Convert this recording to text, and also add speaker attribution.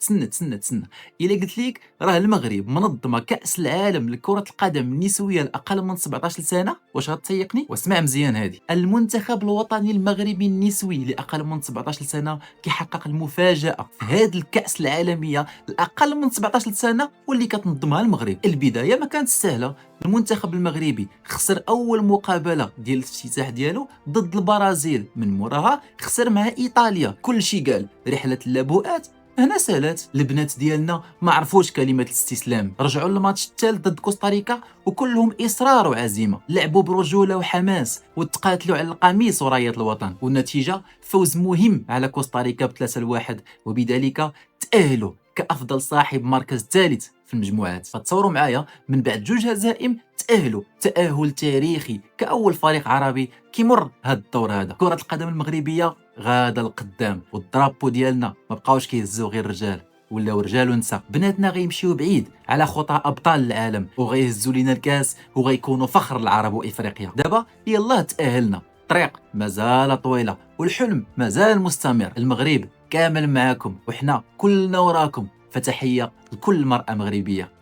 Speaker 1: تسنى الا قلت لك راه المغرب منظمه كاس العالم لكره القدم النسويه لاقل من 17 سنه، واش غتسيقني؟ واسمع مزيان، هذه المنتخب الوطني المغربي النسوي لاقل من 17 سنه كيحقق المفاجاه في هذه الكاس العالميه لاقل من 17 سنه واللي كتنظمها المغرب. البدايه ما كانت سهله، المنتخب المغربي خسر اول مقابله ديال الافتتاح ديالو ضد البرازيل، من موراها خسر مع ايطاليا. كل شيء قال رحله اللابؤات هنا سالات. البنات ديالنا ما عرفوش كلمه الاستسلام، رجعوا للماتش الثالث ضد كوستاريكا وكلهم اصرار وعزيمه، لعبوا برجوله وحماس وتقاتلوا على القميص ورايه الوطن، والنتيجه فوز مهم على كوستاريكا ب3-1، وبذلك تاهلوا كافضل صاحب مركز ثالث في المجموعات. فتصوروا معايا من بعد 2 هزائم تاهلوا تاهل تاريخي كاول فريق عربي كيمر هذا الدور. هذا كره القدم المغربيه غاده القدام، والدرابو ديالنا ما بقاوش كيهزوا غير الرجال، ولاو رجال ونساء. بناتنا غيمشيو بعيد على خطى ابطال العالم وغيهزوا لينا الكاس وغيكونوا فخر العرب وافريقيا. دابا يلاه تاهلنا، الطريق مازال طويله والحلم مازال مستمر. المغرب كامل معاكم وحنا كلنا وراكم، فتحيه لكل مرأة مغربيه.